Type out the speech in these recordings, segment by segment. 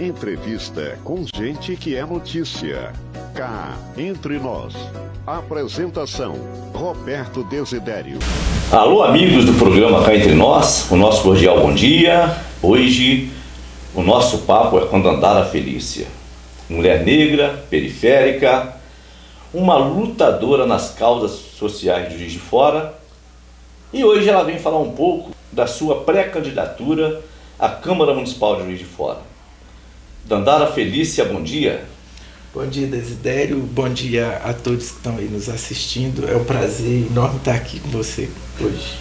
Entrevista com gente que é notícia. Cá entre nós. Apresentação: Roberto Desidério. Alô, amigos do programa Cá Entre Nós, o nosso cordial bom dia. Hoje o nosso papo é com Dandara Felícia, mulher negra, periférica, uma lutadora nas causas sociais de Juiz de Fora. E hoje ela vem falar um pouco da sua pré-candidatura à Câmara Municipal de Juiz de Fora. Dandara Felícia, bom dia. Bom dia, Desidério. Bom dia a todos que estão aí nos assistindo. É um prazer enorme estar aqui com você hoje.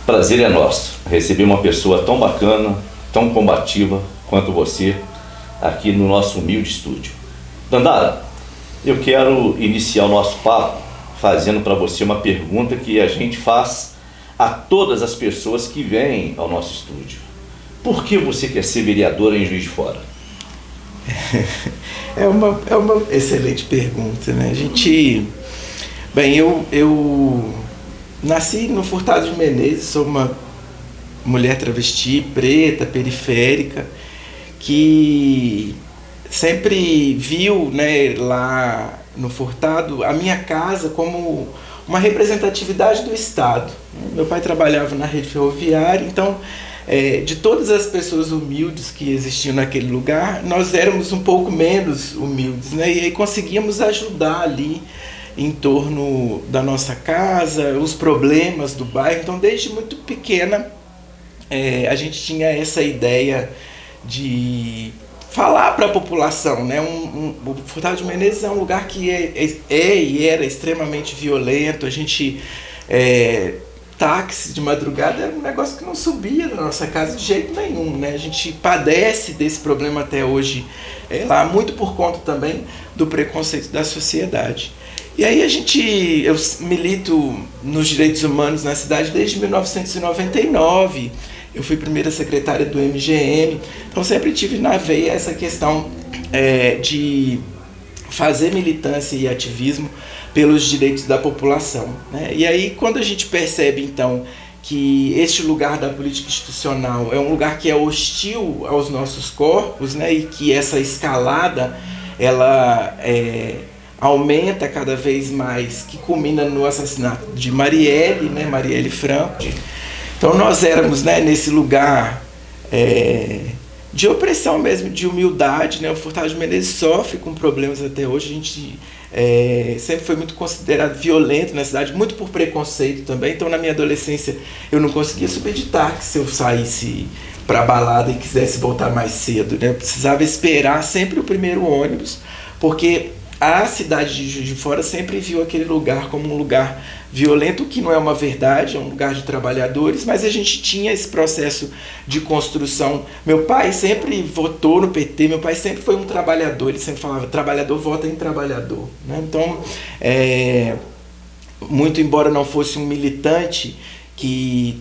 Prazer é nosso. Receber uma pessoa tão bacana, tão combativa quanto você aqui no nosso humilde estúdio. Dandara, eu quero iniciar o nosso papo fazendo para você uma pergunta que a gente faz a todas as pessoas que vêm ao nosso estúdio. Por que você quer ser vereadora em Juiz de Fora? É uma excelente pergunta, né? Eu nasci no Furtado de Menezes, sou uma mulher travesti, preta, periférica, que sempre viu, né, lá no Furtado a minha casa como uma representatividade do Estado. Meu pai trabalhava na rede ferroviária, então de todas as pessoas humildes que existiam naquele lugar, nós éramos um pouco menos humildes, né? E aí conseguíamos ajudar ali em torno da nossa casa, os problemas do bairro. Então, desde muito pequena, a gente tinha essa ideia de falar para a população, né? O Furtado de Menezes é um lugar que e era extremamente violento. A gente táxi de madrugada era um negócio que não subia na nossa casa de jeito nenhum, né? A gente padece desse problema até hoje, lá muito por conta também do preconceito da sociedade. E aí eu milito nos direitos humanos na cidade desde 1999, eu fui primeira secretária do MGM, então sempre tive na veia essa questão de fazer militância e ativismo pelos direitos da população, né? E aí, quando a gente percebe, então, que este lugar da política institucional é um lugar que é hostil aos nossos corpos, né? E que essa escalada, ela aumenta cada vez mais, que culmina no assassinato de Marielle, né? Marielle Franco. Então, nós éramos, né, nesse lugar de opressão mesmo, de humildade, né? O Furtado de Menezes sofre com problemas até hoje. A gente sempre foi muito considerado violento na cidade, muito por preconceito também. Então, na minha adolescência, eu não conseguia subir de táxi se eu saísse para balada e quisesse voltar mais cedo, né? Eu precisava esperar sempre o primeiro ônibus, porque a cidade de Juiz de Fora sempre viu aquele lugar como um lugar violento, o que não é uma verdade, é um lugar de trabalhadores, mas a gente tinha esse processo de construção. Meu pai sempre votou no PT, meu pai sempre foi um trabalhador, ele sempre falava, trabalhador vota em trabalhador, né? Então, muito embora não fosse um militante que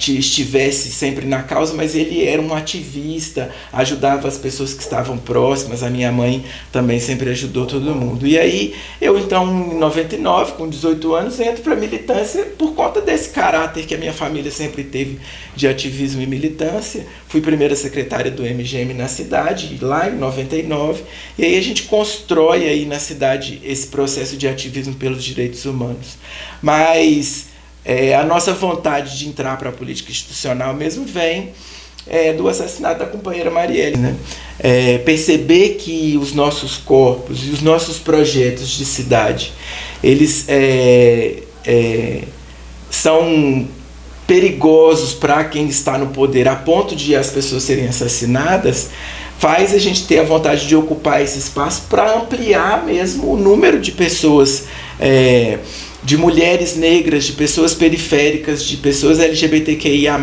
estivesse sempre na causa, mas ele era um ativista, ajudava as pessoas que estavam próximas. A minha mãe também sempre ajudou todo mundo. E aí, eu então, em 99, com 18 anos, entro para a militância por conta desse caráter que a minha família sempre teve de ativismo e militância. Fui primeira secretária do MGM na cidade, lá em 99, e aí a gente constrói aí na cidade esse processo de ativismo pelos direitos humanos. Mas a nossa vontade de entrar para a política institucional mesmo vem do assassinato da companheira Marielle, né? Perceber que os nossos corpos e os nossos projetos de cidade, eles são perigosos para quem está no poder, a ponto de as pessoas serem assassinadas, faz a gente ter a vontade de ocupar esse espaço para ampliar mesmo o número de pessoas, de mulheres negras, de pessoas periféricas, de pessoas LGBTQIA+,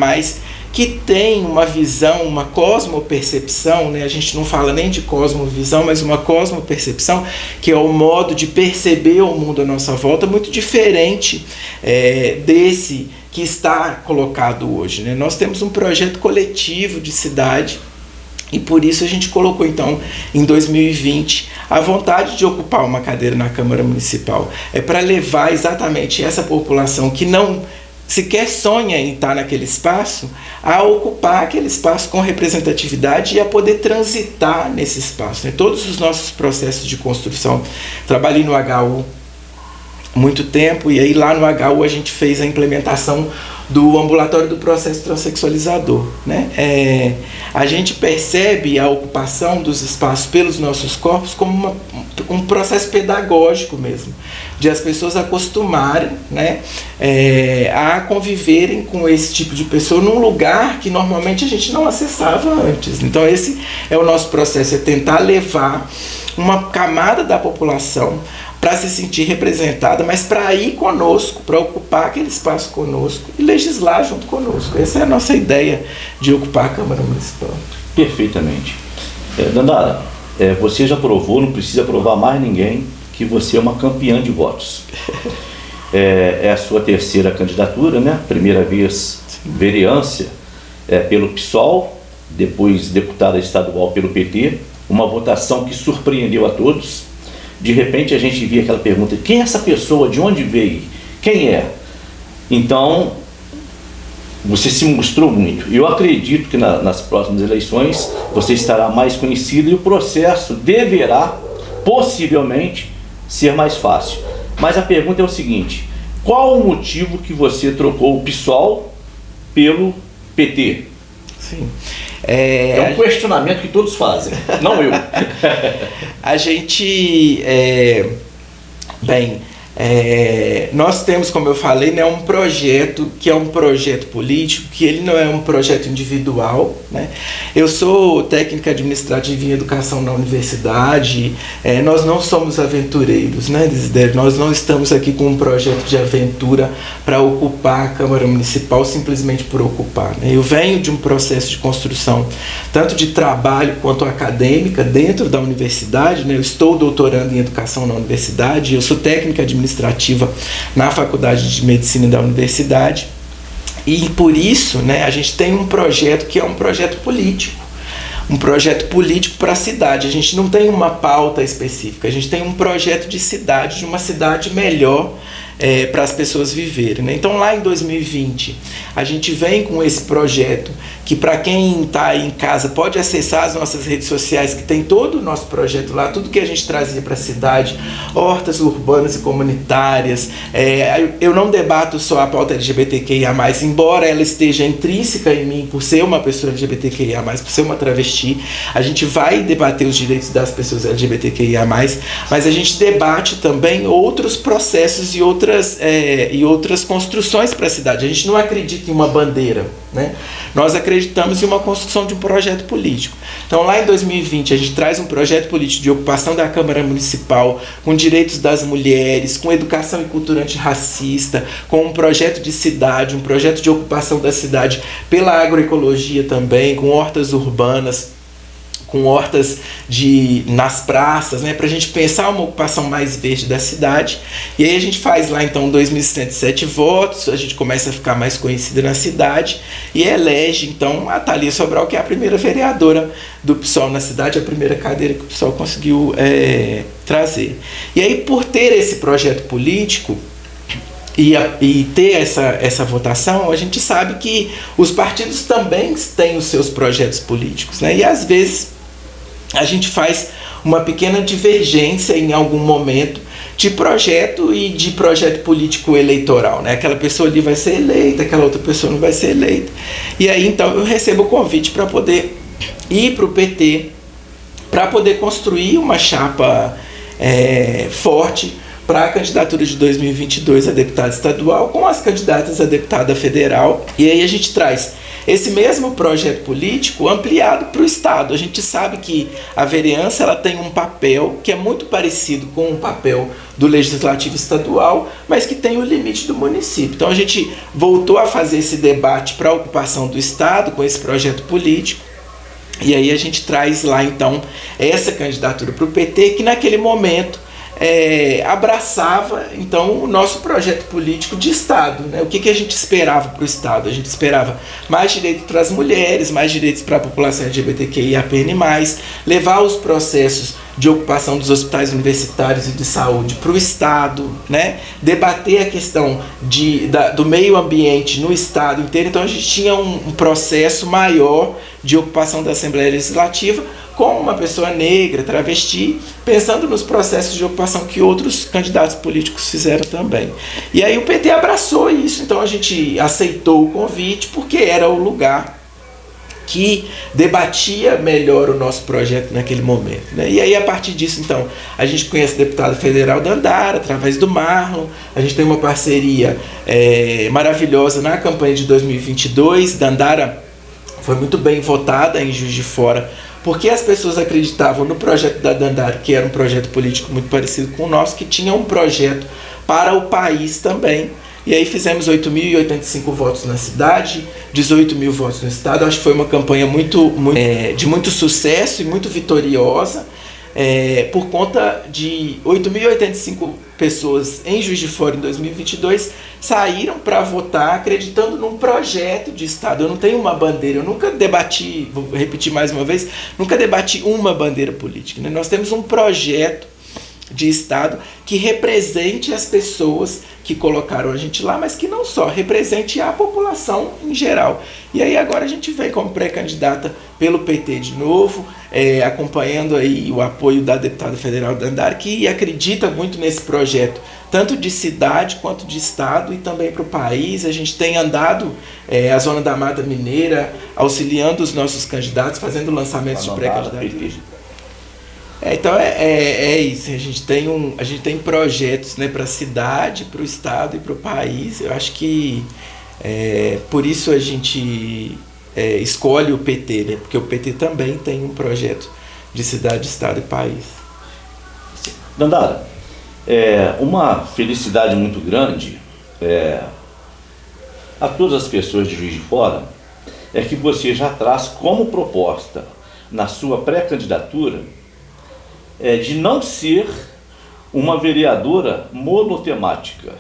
que tem uma visão, uma cosmopercepção, né? A gente não fala nem de cosmovisão, mas uma cosmopercepção, que é o modo de perceber o mundo à nossa volta, muito diferente desse que está colocado hoje, né? Nós temos um projeto coletivo de cidade, e por isso a gente colocou, então, em 2020, a vontade de ocupar uma cadeira na Câmara Municipal. É para levar exatamente essa população que não sequer sonha em estar naquele espaço, a ocupar aquele espaço com representatividade e a poder transitar nesse espaço, né? Todos os nossos processos de construção, trabalhei no HU muito tempo, e aí lá no HU a gente fez a implementação do ambulatório do processo transexualizador, né? A gente percebe a ocupação dos espaços pelos nossos corpos como um processo pedagógico mesmo, de as pessoas acostumarem, né, a conviverem com esse tipo de pessoa num lugar que normalmente a gente não acessava antes. Então esse é o nosso processo, é tentar levar uma camada da população para se sentir representada, mas para ir conosco, para ocupar aquele espaço conosco e legislar junto conosco. Essa é a nossa ideia de ocupar a Câmara Municipal. Perfeitamente. Dandara, você já provou, não precisa provar mais ninguém, que você é uma campeã de votos. É a sua terceira candidatura, né? Primeira vez vereância pelo PSOL, depois deputada estadual pelo PT, uma votação que surpreendeu a todos. De repente a gente via aquela pergunta: quem é essa pessoa? De onde veio? Quem é? Então, você se mostrou muito. Eu acredito que nas próximas eleições você estará mais conhecido e o processo deverá, possivelmente, ser mais fácil. Mas a pergunta é o seguinte: qual o motivo que você trocou o PSOL pelo PT? Sim. É um questionamento que todos fazem, não eu. A gente, nós temos, como eu falei, né, um projeto que é um projeto político, que ele não é um projeto individual, né? Eu sou técnica administrativa em educação na universidade, nós não somos aventureiros, né, Desidério? Nós não estamos aqui com um projeto de aventura para ocupar a Câmara Municipal simplesmente por ocupar, né? Eu venho de um processo de construção, tanto de trabalho quanto acadêmica, dentro da universidade, né? Eu estou doutorando em educação na universidade, eu sou técnica administrativa na Faculdade de Medicina da universidade, e por isso, né, a gente tem um projeto que é um projeto político para a cidade. A gente não tem uma pauta específica, a gente tem um projeto de cidade, de uma cidade melhor para as pessoas viverem, né? Então lá em 2020 a gente vem com esse projeto que, para quem está aí em casa, pode acessar as nossas redes sociais, que tem todo o nosso projeto lá, tudo que a gente trazia para a cidade, hortas urbanas e comunitárias. Eu não debato só a pauta LGBTQIA+, embora ela esteja intrínseca em mim por ser uma pessoa LGBTQIA+, por ser uma travesti. A gente vai debater os direitos das pessoas LGBTQIA+, mas a gente debate também outros processos e outras construções para a cidade. A gente não acredita em uma bandeira, né? Nós acreditamos em uma construção de um projeto político. Então lá em 2020 a gente traz um projeto político de ocupação da Câmara Municipal, com direitos das mulheres, com educação e cultura antirracista, com um projeto de cidade, um projeto de ocupação da cidade pela agroecologia também, com hortas urbanas, com hortas nas praças, né, para a gente pensar uma ocupação mais verde da cidade. E aí a gente faz lá então 2.107 votos, a gente começa a ficar mais conhecida na cidade e elege então a Thalia Sobral, que é a primeira vereadora do PSOL na cidade, a primeira cadeira que o PSOL conseguiu trazer. E aí, por ter esse projeto político e ter essa votação, a gente sabe que os partidos também têm os seus projetos políticos, né? E às vezes a gente faz uma pequena divergência em algum momento de projeto e de projeto político eleitoral, né? Aquela pessoa ali vai ser eleita, aquela outra pessoa não vai ser eleita. E aí então eu recebo o convite para poder ir para o PT, para poder construir uma chapa forte para a candidatura de 2022 a deputada estadual, com as candidatas a deputada federal. E aí a gente traz esse mesmo projeto político ampliado para o Estado. A gente sabe que a vereança ela tem um papel que é muito parecido com o papel do Legislativo Estadual, mas que tem o limite do município. Então a gente voltou a fazer esse debate para a ocupação do Estado com esse projeto político. E aí a gente traz lá então essa candidatura para o PT, que naquele momento abraçava então o nosso projeto político de Estado, né? O que a gente esperava para o Estado? A gente esperava mais direitos para as mulheres, mais direitos para a população LGBTQIAPN+, levar os processos de ocupação dos hospitais universitários e de saúde para o Estado, né? Debater a questão do meio ambiente no Estado inteiro. Então a gente tinha um processo maior de ocupação da Assembleia Legislativa com uma pessoa negra, travesti, pensando nos processos de ocupação que outros candidatos políticos fizeram também. E aí o PT abraçou isso, então a gente aceitou o convite porque era o lugar que debatia melhor o nosso projeto naquele momento, né? E aí a partir disso, então, a gente conhece o deputado federal Dandara, através do Marlon, a gente tem uma parceria maravilhosa na campanha de 2022, Dandara foi muito bem votada em Juiz de Fora, porque as pessoas acreditavam no projeto da Dandara, que era um projeto político muito parecido com o nosso, que tinha um projeto para o país também. E aí fizemos 8.085 votos na cidade, 18 mil votos no estado. Acho que foi uma campanha de muito sucesso e muito vitoriosa, por conta de 8.085 pessoas em Juiz de Fora em 2022 saíram para votar acreditando num projeto de Estado. Eu não tenho uma bandeira, eu nunca debati, vou repetir mais uma vez, nunca debati uma bandeira política, né? Nós temos um projeto de Estado que represente as pessoas que colocaram a gente lá, mas que não só, represente a população em geral. E aí agora a gente vem como pré-candidata pelo PT de novo, acompanhando aí o apoio da deputada federal Dandara, que acredita muito nesse projeto, tanto de cidade quanto de Estado e também para o país. A gente tem andado a Zona da Mata Mineira, auxiliando os nossos candidatos, fazendo lançamentos de pré-candidatos. Então é isso, a gente tem projetos, né, para a cidade, para o estado e para o país. Eu acho que por isso a gente escolhe o PT, né, porque o PT também tem um projeto de cidade, estado e país. Dandara, uma felicidade muito grande a todas as pessoas de Juiz de Fora é que você já traz como proposta na sua pré-candidatura de não ser uma vereadora monotemática.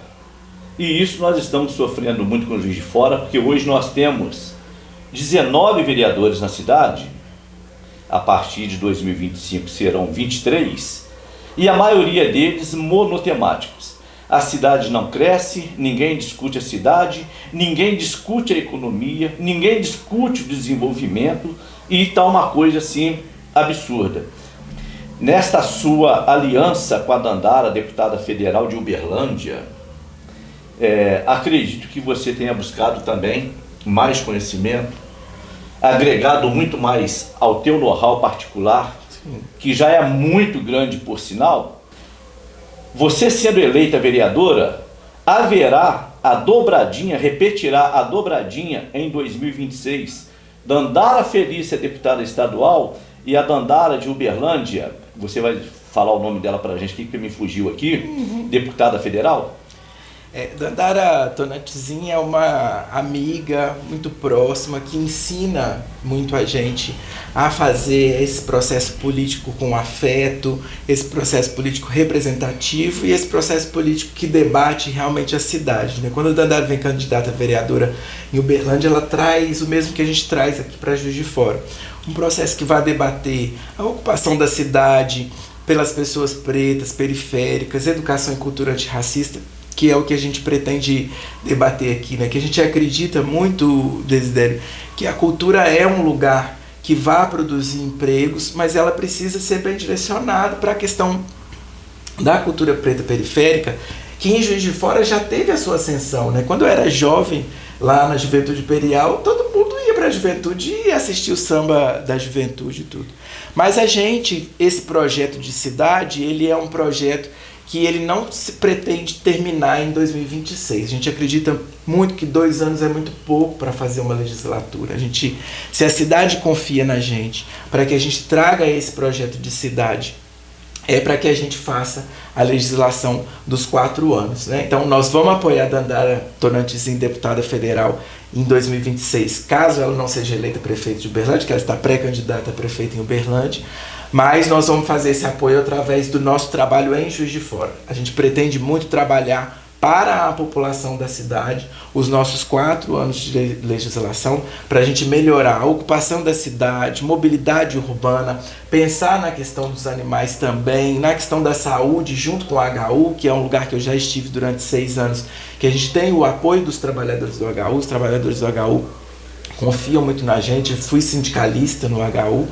E isso nós estamos sofrendo muito com o Juiz de Fora, porque hoje nós temos 19 vereadores na cidade, a partir de 2025 serão 23, e a maioria deles monotemáticos. A cidade não cresce, ninguém discute a cidade, ninguém discute a economia, ninguém discute o desenvolvimento, e está uma coisa assim absurda. Nesta sua aliança com a Dandara, deputada federal de Uberlândia, acredito que você tenha buscado também mais conhecimento, agregado muito mais ao teu know-how particular, que já é muito grande por sinal. Você sendo eleita vereadora, haverá a dobradinha, repetirá a dobradinha em 2026. Dandara Felícia, deputada estadual, e a Dandara de Uberlândia, você vai falar o nome dela para a gente, que me fugiu aqui, deputada federal? Dandara Tonatizinha é uma amiga muito próxima que ensina muito a gente a fazer esse processo político com afeto, esse processo político representativo e esse processo político que debate realmente a cidade, né? Quando a Dandara vem candidata a vereadora em Uberlândia, ela traz o mesmo que a gente traz aqui para Juiz de Fora. Um processo que vai debater a ocupação da cidade pelas pessoas pretas, periféricas, educação e cultura antirracista, que é o que a gente pretende debater aqui, né? Que a gente acredita muito, Desidério, que a cultura é um lugar que vai produzir empregos, mas ela precisa ser bem direcionada para a questão da cultura preta periférica, que em Juiz de Fora já teve a sua ascensão, né? Quando eu era jovem, lá na Juventude Imperial, todo mundo ia para a juventude e assistia o samba da juventude e tudo. Mas esse projeto de cidade, ele é um projeto que ele não se pretende terminar em 2026. A gente acredita muito que 2 anos é muito pouco para fazer uma legislatura. Se a cidade confia na gente, para que a gente traga esse projeto de cidade, é para que a gente faça a legislação dos 4 anos, né? Então nós vamos apoiar a Dandara Tonatizinha, deputada federal, em 2026, caso ela não seja eleita prefeito de Uberlândia, que ela está pré-candidata a prefeito em Uberlândia, mas nós vamos fazer esse apoio através do nosso trabalho em Juiz de Fora. A gente pretende muito trabalhar para a população da cidade, os nossos 4 anos de legislação, para a gente melhorar a ocupação da cidade, mobilidade urbana, pensar na questão dos animais também, na questão da saúde, junto com o HU, que é um lugar que eu já estive durante 6 anos, que a gente tem o apoio dos trabalhadores do HU, os trabalhadores do HU confiam muito na gente, eu fui sindicalista no HU,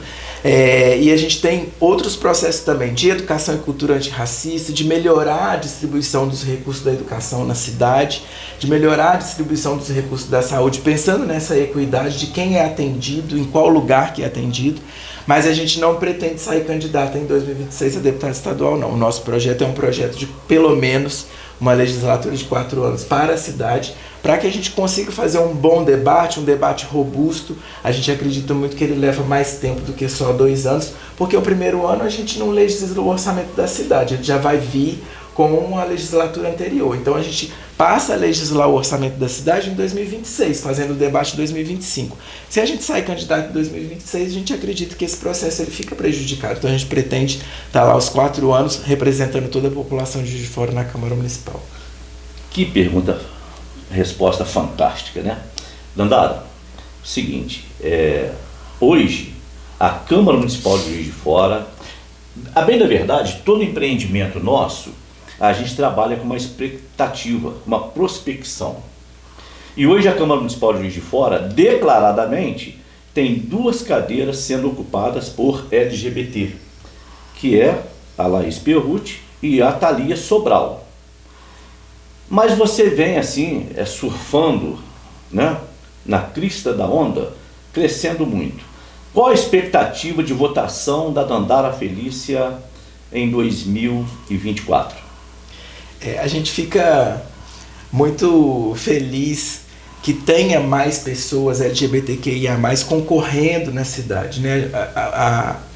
e a gente tem outros processos também de educação e cultura antirracista, de melhorar a distribuição dos recursos da educação na cidade, de melhorar a distribuição dos recursos da saúde, pensando nessa equidade de quem é atendido, em qual lugar que é atendido, mas a gente não pretende sair candidato em 2026 a deputado estadual, não. O nosso projeto é um projeto de pelo menos uma legislatura de 4 anos para a cidade, para que a gente consiga fazer um bom debate, um debate robusto. A gente acredita muito que ele leva mais tempo do que só 2 anos, porque o primeiro ano a gente não legisla o orçamento da cidade, ele já vai vir com a legislatura anterior. Então a gente passa a legislar o orçamento da cidade em 2026, fazendo o debate em 2025. Se a gente sair candidato em 2026, a gente acredita que esse processo ele fica prejudicado. Então a gente pretende estar lá os 4 anos representando toda a população de Juiz de Fora na Câmara Municipal. Que pergunta, resposta fantástica, né? Dandara, seguinte, hoje a Câmara Municipal de Juiz de Fora, a bem da verdade, todo empreendimento nosso, a gente trabalha com uma expectativa, uma prospecção. E hoje a Câmara Municipal de Juiz de Fora, declaradamente, tem 2 cadeiras sendo ocupadas por LGBT, que é a Laís Perrucci e a Thalia Sobral. Mas você vem assim, surfando, né, na crista da onda, crescendo muito. Qual a expectativa de votação da Dandara Felícia em 2024? A gente fica muito feliz que tenha mais pessoas LGBTQIA+, concorrendo na cidade, né?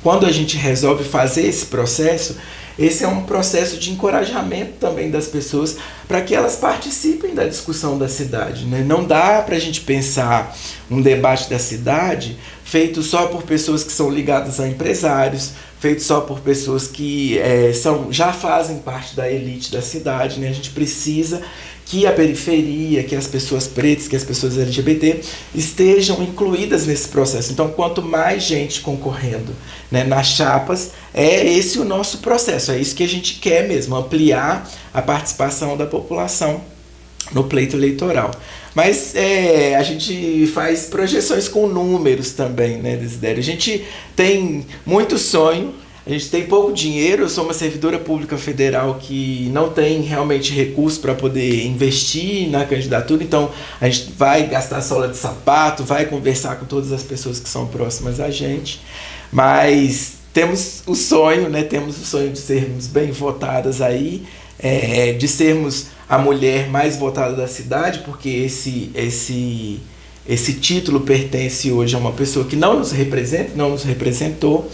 Quando a gente resolve fazer esse processo, esse é um processo de encorajamento também das pessoas para que elas participem da discussão da cidade, né? Não dá para a gente pensar um debate da cidade feito só por pessoas que são ligadas a empresários, feito só por pessoas que já fazem parte da elite da cidade, né? A gente precisa que a periferia, que as pessoas pretas, que as pessoas LGBT estejam incluídas nesse processo. Então, quanto mais gente concorrendo, né, nas chapas, é esse o nosso processo, é isso que a gente quer mesmo, ampliar a participação da população no pleito eleitoral. Mas a gente faz projeções com números também, né, Desidério? A gente tem muito sonho, a gente tem pouco dinheiro, eu sou uma servidora pública federal que não tem realmente recurso para poder investir na candidatura, então a gente vai gastar sola de sapato, vai conversar com todas as pessoas que são próximas a gente, mas temos o sonho, né? Temos o sonho de sermos bem votadas aí, de sermos a mulher mais votada da cidade, porque esse título pertence hoje a uma pessoa que não nos representa, não nos representou,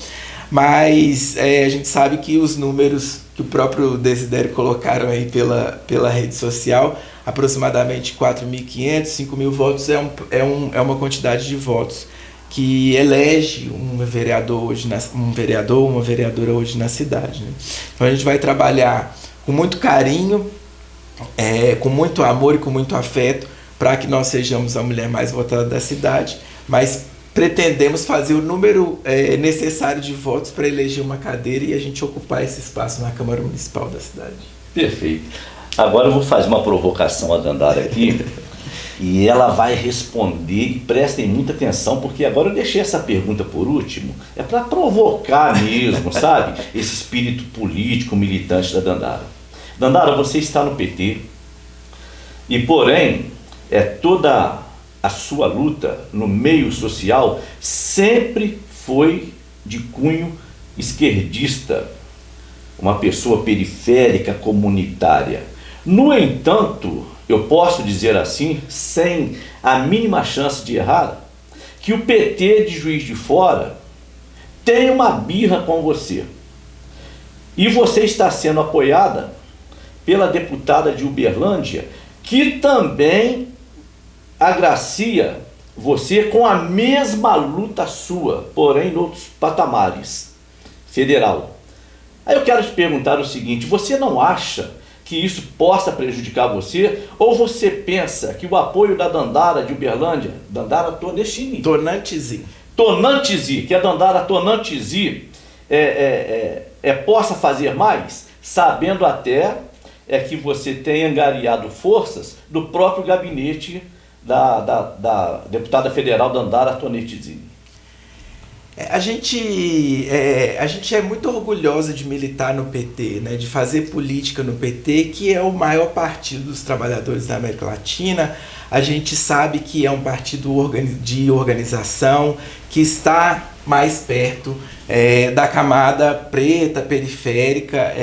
mas a gente sabe que os números que o próprio Desidério colocaram aí pela rede social, aproximadamente 4.500, 5.000 votos, é uma quantidade de votos que elege um vereador, uma vereadora hoje na cidade, né? Então a gente vai trabalhar com muito carinho, com muito amor e com muito afeto, para que nós sejamos a mulher mais votada da cidade, mas pretendemos fazer o número necessário de votos para eleger uma cadeira e a gente ocupar esse espaço na Câmara Municipal da cidade. Perfeito. Agora eu vou fazer uma provocação a Dandara aqui e ela vai responder, e prestem muita atenção, porque agora eu deixei essa pergunta por último, é para provocar mesmo, sabe? Esse espírito político, militante da Dandara. Dandara, você está no PT e, porém, toda a sua luta no meio social sempre foi de cunho esquerdista, uma pessoa periférica, comunitária. No entanto, eu posso dizer assim, sem a mínima chance de errar, que o PT de Juiz de Fora tem uma birra com você. E você está sendo apoiada pela deputada de Uberlândia, que também agracia você com a mesma luta sua, porém em outros patamares. federal. Aí eu quero te perguntar o seguinte: você não acha que isso possa prejudicar você? Ou você pensa que o apoio da Dandara de Uberlândia, Dandara Tonantzzi, que a Dandara Tonantzzi possa fazer mais, sabendo até que você tem angariado forças do próprio gabinete da deputada federal Dandara Tonantzzi? A gente é muito orgulhosa de militar no PT, né, de fazer política no PT, que é o maior partido dos trabalhadores da América Latina. A gente sabe que é um partido de organização, que está mais perto da camada preta, periférica,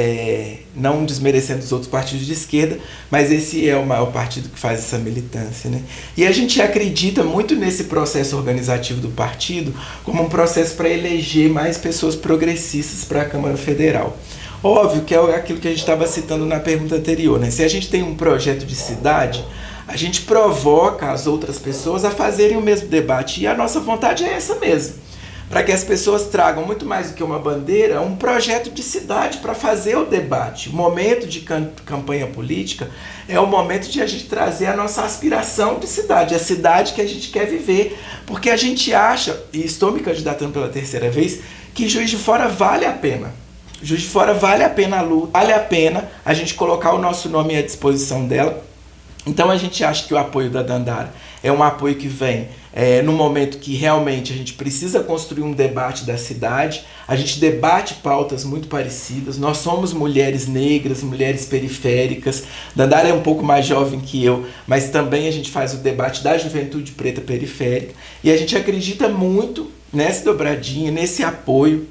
não desmerecendo os outros partidos de esquerda, mas esse é o maior partido que faz essa militância, né? E a gente acredita muito nesse processo organizativo do partido como um processo para eleger mais pessoas progressistas para a Câmara Federal. Óbvio que é aquilo que a gente estava citando na pergunta anterior, né? Se a gente tem um projeto de cidade, a gente provoca as outras pessoas a fazerem o mesmo debate, e a nossa vontade é essa mesmo, para que as pessoas tragam muito mais do que uma bandeira, um projeto de cidade para fazer o debate. O momento de campanha política é o momento de a gente trazer a nossa aspiração de cidade, a cidade que a gente quer viver, porque a gente acha, e estou me candidatando pela terceira vez, que Juiz de Fora vale a pena. Juiz de Fora vale a pena a luta, vale a pena a gente colocar o nosso nome à disposição dela. Então a gente acha que o apoio da Dandara é um apoio que vem no momento que realmente a gente precisa construir um debate da cidade. A gente debate pautas muito parecidas. Nós somos mulheres negras, mulheres periféricas. Dandara é um pouco mais jovem que eu, mas também a gente faz o debate da juventude preta periférica. E a gente acredita muito nessa dobradinha, nesse apoio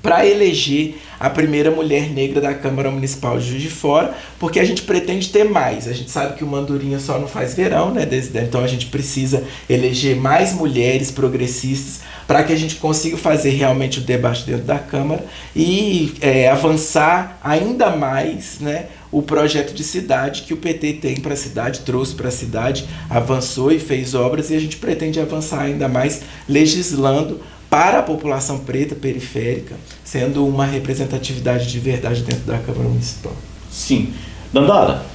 para eleger a primeira mulher negra da Câmara Municipal de Juiz de Fora, porque a gente pretende ter mais. A gente sabe que o Mandurinha só não faz verão, né, Desidério? Então a gente precisa eleger mais mulheres progressistas para que a gente consiga fazer realmente o debate dentro da Câmara e avançar ainda mais, né, o projeto de cidade que o PT tem para a cidade, trouxe para a cidade, avançou e fez obras, e a gente pretende avançar ainda mais legislando para a população preta periférica, sendo uma representatividade de verdade dentro da Câmara Municipal. Sim. Dandara,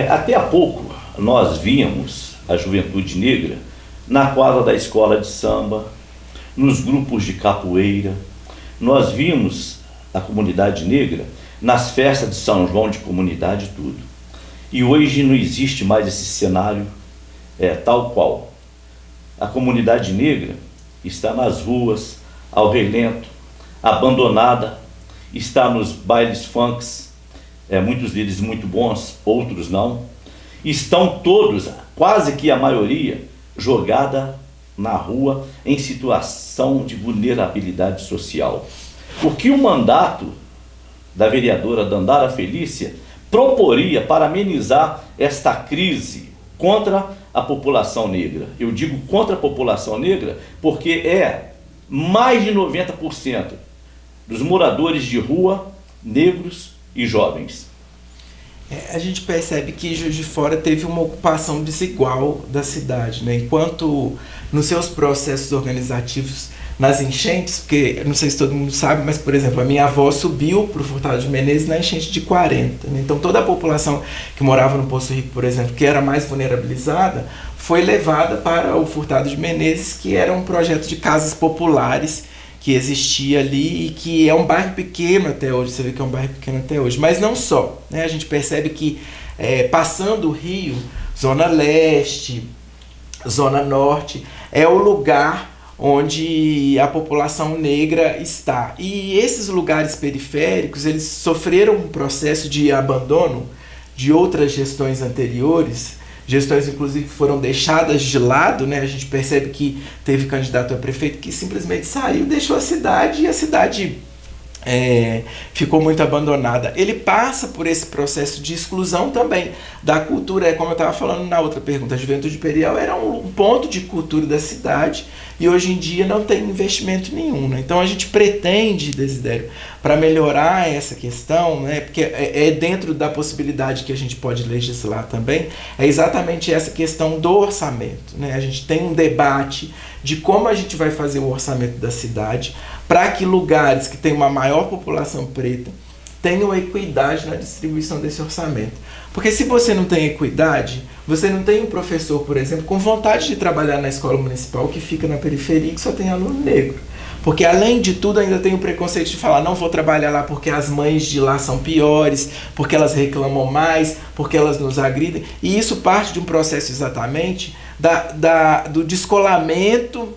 até há pouco nós víamos a juventude negra na quadra da escola de samba, nos grupos de capoeira. Nós vimos a comunidade negra nas festas de São João de comunidade e tudo. E hoje não existe mais esse cenário tal qual. A comunidade negra está nas ruas, ao relento, abandonada, está nos bailes funks, muitos deles muito bons, outros não. Estão todos, quase que a maioria, jogada na rua em situação de vulnerabilidade social. O que o mandato da vereadora Dandara Felícia proporia para amenizar esta crise contra a população negra? Eu digo contra a população negra porque mais de 90% dos moradores de rua, negros e jovens. A gente percebe que Juiz de Fora teve uma ocupação desigual da cidade, né? Enquanto nos seus processos organizativos, nas enchentes, porque não sei se todo mundo sabe, mas, por exemplo, a minha avó subiu para o Furtado de Menezes na enchente de 40. Né? Então toda a população que morava no Poço Rico, por exemplo, que era mais vulnerabilizada, foi levada para o Furtado de Menezes, que era um projeto de casas populares que existia ali e que é um bairro pequeno até hoje. Você vê que é um bairro pequeno até hoje, mas não só, né? A gente percebe que passando o rio, Zona Leste, Zona Norte, é o lugar onde a população negra está. E esses lugares periféricos, eles sofreram um processo de abandono de outras gestões anteriores, gestões inclusive que foram deixadas de lado, né? A gente percebe que teve candidato a prefeito que simplesmente saiu, deixou a cidade, e a cidade ficou muito abandonada. Ele passa por esse processo de exclusão também da cultura, como eu estava falando na outra pergunta. A Juventude Imperial era um ponto de cultura da cidade e hoje em dia não tem investimento nenhum, né? Então a gente pretende, Desidério, para melhorar essa questão, né, porque é dentro da possibilidade que a gente pode legislar também, é exatamente essa questão do orçamento, né? A gente tem um debate de como a gente vai fazer o orçamento da cidade para que lugares que têm uma maior população preta tenham equidade na distribuição desse orçamento. Porque se você não tem equidade, você não tem um professor, por exemplo, com vontade de trabalhar na escola municipal que fica na periferia e que só tem aluno negro. Porque, além de tudo, ainda tem o preconceito de falar: não vou trabalhar lá porque as mães de lá são piores, porque elas reclamam mais, porque elas nos agridem. E isso parte de um processo exatamente do descolamento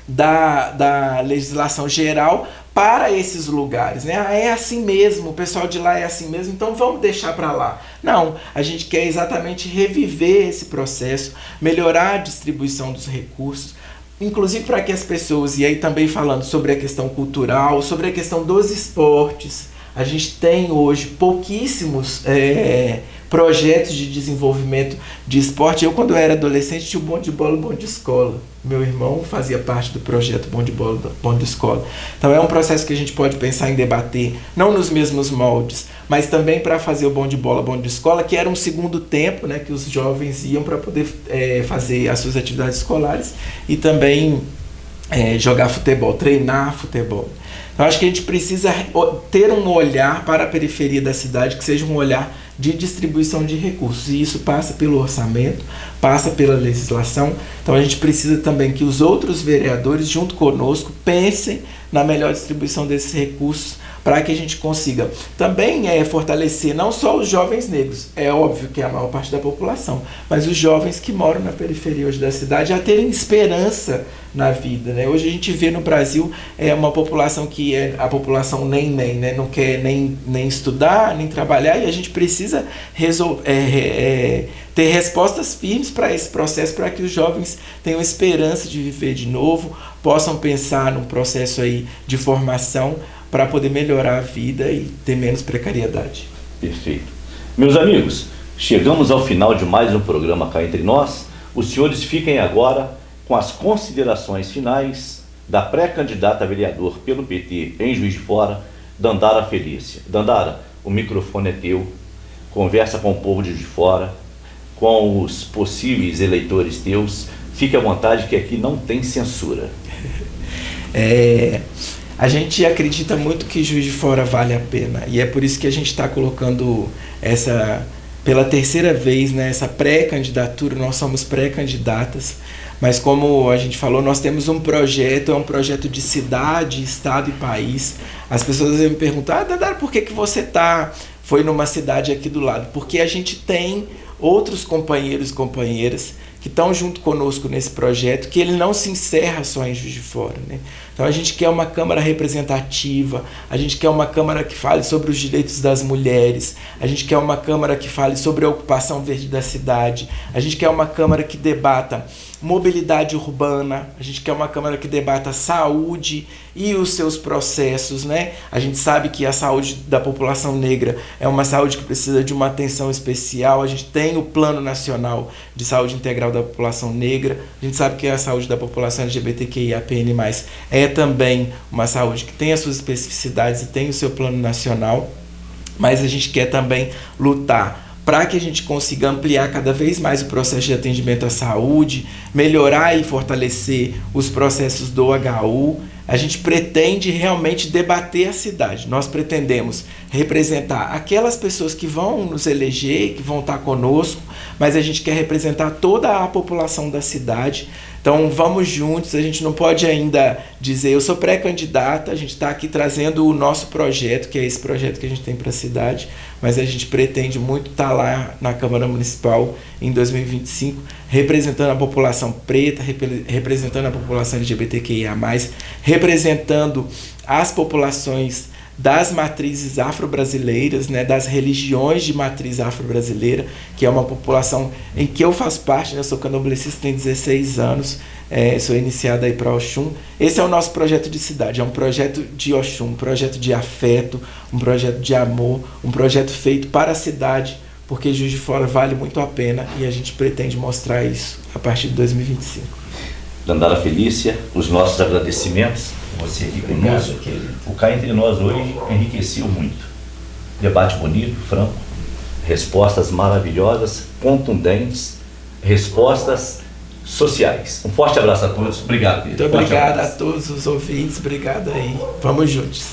da legislação geral para esses lugares, né? Ah, é assim mesmo, o pessoal de lá é assim mesmo, então vamos deixar para lá. Não, a gente quer exatamente reviver esse processo, melhorar a distribuição dos recursos, inclusive para que as pessoas, e aí também falando sobre a questão cultural, sobre a questão dos esportes, a gente tem hoje pouquíssimos projetos de desenvolvimento de esporte. Eu, quando eu era adolescente, tinha o bom de bola e o bom de escola. Meu irmão fazia parte do projeto Bom de Bola, Bom de Escola. Então é um processo que a gente pode pensar em debater, não nos mesmos moldes, mas também para fazer o Bom de Bola, Bom de Escola, que era um segundo tempo, né, que os jovens iam para poder fazer as suas atividades escolares e também jogar futebol, treinar futebol. Eu acho que a gente precisa ter um olhar para a periferia da cidade que seja um olhar de distribuição de recursos, e isso passa pelo orçamento, passa pela legislação. Então a gente precisa também que os outros vereadores, junto conosco, pensem na melhor distribuição desses recursos para que a gente consiga também fortalecer não só os jovens negros, é óbvio que é a maior parte da população, mas os jovens que moram na periferia hoje da cidade a terem esperança na vida, né? Hoje a gente vê no Brasil uma população que é a população nem, né? Não quer nem estudar, nem trabalhar, e a gente precisa ter respostas firmes para esse processo, para que os jovens tenham esperança de viver de novo, possam pensar num processo aí de formação para poder melhorar a vida e ter menos precariedade. Perfeito. Meus amigos, chegamos ao final de mais um programa Cá Entre Nós. Os senhores fiquem agora com as considerações finais da pré-candidata a vereador pelo PT em Juiz de Fora, Dandara Felícia. Dandara, o microfone é teu. Conversa com o povo de Juiz de Fora, com os possíveis eleitores teus. Fique à vontade, que aqui não tem censura. A gente acredita muito que Juiz de Fora vale a pena, e é por isso que a gente está colocando pela terceira vez, né, essa pré-candidatura. Nós somos pré-candidatas, mas como a gente falou, nós temos um projeto, é um projeto de cidade, estado e país. As pessoas me perguntam: Dandara, por que você foi numa cidade aqui do lado? Porque a gente tem outros companheiros e companheiras que estão junto conosco nesse projeto, que ele não se encerra só em Juiz de Fora, né? Então a gente quer uma Câmara representativa, a gente quer uma Câmara que fale sobre os direitos das mulheres, a gente quer uma Câmara que fale sobre a ocupação verde da cidade, a gente quer uma Câmara que debata mobilidade urbana, a gente quer uma Câmara que debata saúde e os seus processos, né? A gente sabe que a saúde da população negra é uma saúde que precisa de uma atenção especial. A gente tem o Plano Nacional de Saúde Integral da População Negra, a gente sabe que a saúde da população LGBTQIAPN+, é também uma saúde que tem as suas especificidades e tem o seu plano nacional, mas a gente quer também lutar para que a gente consiga ampliar cada vez mais o processo de atendimento à saúde, melhorar e fortalecer os processos do HU. A gente pretende realmente debater a cidade. Nós pretendemos representar aquelas pessoas que vão nos eleger, que vão estar conosco, mas a gente quer representar toda a população da cidade. Então vamos juntos, a gente não pode ainda dizer eu sou pré-candidata, a gente está aqui trazendo o nosso projeto, que é esse projeto que a gente tem para a cidade, mas a gente pretende muito estar lá na Câmara Municipal em 2025, representando a população preta, representando a população LGBTQIA+, representando as populações das matrizes afro-brasileiras, né, das religiões de matriz afro-brasileira, que é uma população em que eu faço parte, né, eu sou candomblessista, tenho 16 anos, sou iniciada aí para Oxum. Esse é o nosso projeto de cidade, é um projeto de Oxum, um projeto de afeto, um projeto de amor, um projeto feito para a cidade, porque Juiz de Fora vale muito a pena e a gente pretende mostrar isso a partir de 2025. Dandara Felícia, os nossos agradecimentos. Você aqui conosco. O Cá Entre Nós hoje enriqueceu muito. Debate bonito, franco, respostas maravilhosas, contundentes, respostas sociais. Um forte abraço a todos. Obrigado, Pedro. Muito obrigado a todos os ouvintes. Obrigado aí. Vamos juntos.